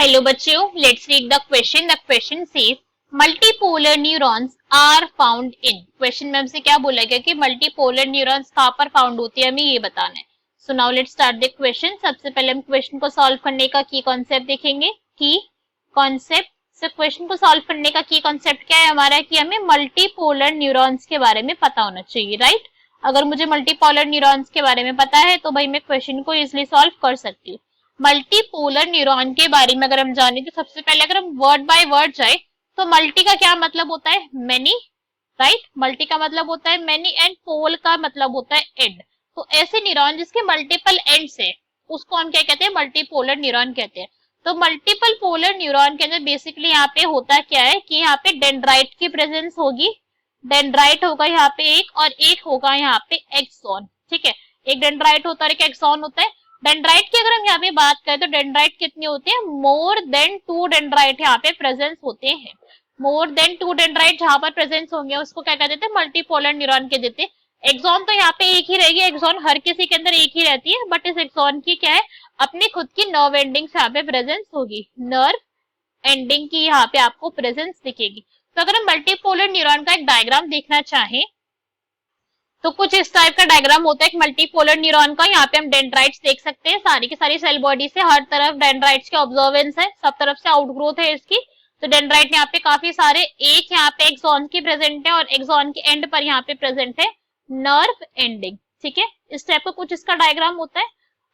Hello बच्चों, let's read the question. The question says multipolar neurons are found in. Question में हमसे क्या बोला गया कि मल्टीपोलर न्यूरॉन्स कहाँ पर फाउंड होती है, हमें ये बताना है। So now let's start the question. सबसे पहले हम क्वेश्चन को सॉल्व करने का की कॉन्सेप्ट देखेंगे। की कॉन्सेप्ट से क्वेश्चन को सॉल्व करने का की कॉन्सेप्ट क्या है हमारा, कि हमें मल्टीपोलर न्यूरॉन्स के बारे में पता होना चाहिए, राइट। अगर मुझे मल्टीपोलर न्यूरॉन्स के बारे में पता है तो भाई मैं क्वेश्चन को इजिली सॉल्व कर सकती हूँ। मल्टीपोलर न्यूरॉन के बारे में अगर हम जाने तो सबसे पहले अगर हम वर्ड बाय वर्ड जाए तो मल्टी का क्या मतलब होता है, मेनी, राइट। मल्टी का मतलब होता है मेनी एंड पोल का मतलब होता है एंड। तो ऐसे न्यूरॉन जिसके मल्टीपल एंड्स है उसको हम क्या कहते हैं, मल्टीपोलर न्यूरॉन कहते हैं। तो मल्टीपल पोलर न्यूरॉन के अंदर बेसिकली यहाँ पे होता क्या है कि यहाँ पे डेंड्राइट की प्रेजेंस होगी। डेंड्राइट होगा यहाँ पे एक, और एक होगा यहाँ पे एक्सॉन, ठीक है। एक डेंड्राइट होता है, एक एक्सॉन होता है। डेंड्राइट की अगर हम यहाँ पे बात करें तो डेंड्राइट कितने होते हैं, मोर देन 2 डेंड्राइट यहाँ पे प्रेजेंस होते हैं। मोर देन 2 डेंड्राइट जहां पर प्रेजेंस होंगे उसको क्या कहते हैं, मल्टीपोलर न्यूरॉन के देते हैं। एक्सॉन तो यहाँ पे एक ही रहेगी, एक्सॉन हर किसी के अंदर एक ही रहती है, बट इस एक्सॉन की क्या है, अपनी खुद की नर्व एंडिंग्स यहाँ पे प्रेजेंस होगी। नर्व एंडिंग की यहाँ पे आपको प्रेजेंस दिखेगी। तो अगर हम मल्टीपोलर न्यूरॉन का एक डायग्राम देखना चाहें तो कुछ इस टाइप का डायग्राम होता है एक मल्टीपोलर न्यूरॉन का। यहाँ पे हम डेंड्राइट्स देख सकते हैं, सारी की सारी सेल बॉडी से हर तरफ डेंड्राइट्स के ऑब्जर्वेंस है, सब तरफ से आउटग्रोथ है इसकी। तो डेंड्राइट यहाँ पे काफी सारे, एक यहाँ पे एक्सॉन की प्रेजेंट है और एक्सॉन के एंड पर यहाँ पे प्रेजेंट है नर्व एंडिंग, ठीक है। इस टाइप का कुछ इसका डायग्राम होता है।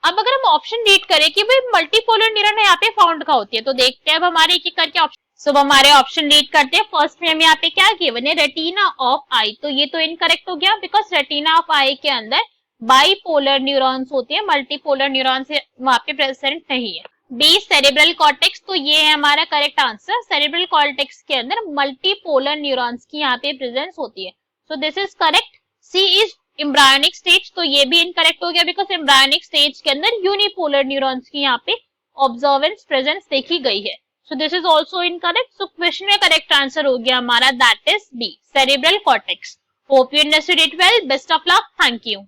अब अगर हम ऑप्शन रीड करें कि भाई मल्टीपोलर न्यूरॉन यहाँ पे फाउंड कहाँ होती है, तो देखते हैं अब हमारे एक एक करके ऑप्शन। सब हमारे ऑप्शन रीड करते हैं। फर्स्ट में हमें यहाँ पे क्या गिवन है, रेटिना ऑफ आई। तो ये तो इनकरेक्ट हो गया, बिकॉज रेटिना ऑफ आई के अंदर बाइपोलर न्यूरॉन्स होते हैं, मल्टीपोलर न्यूरॉन्स वहां पे प्रेजेंट नहीं है। बी सेरेब्रल कॉर्टेक्स, तो ये है हमारा करेक्ट आंसर। सेरेब्रल कॉर्टेक्स के अंदर मल्टीपोलर न्यूरॉन्स की यहाँ पे प्रेजेंस होती है, so this is correct. C is embryonic stage, तो ये भी इनकरेक्ट हो गया, बिकॉज एम्ब्रायोनिक स्टेज के अंदर यूनिपोलर न्यूरॉन्स की यहाँ पे ऑब्जर्वेंस प्रेजेंस देखी गई है। So this is also incorrect. So question में correct answer हो गया हमारा, that is B, cerebral cortex. Hope you understood it well. Best of luck. Thank you.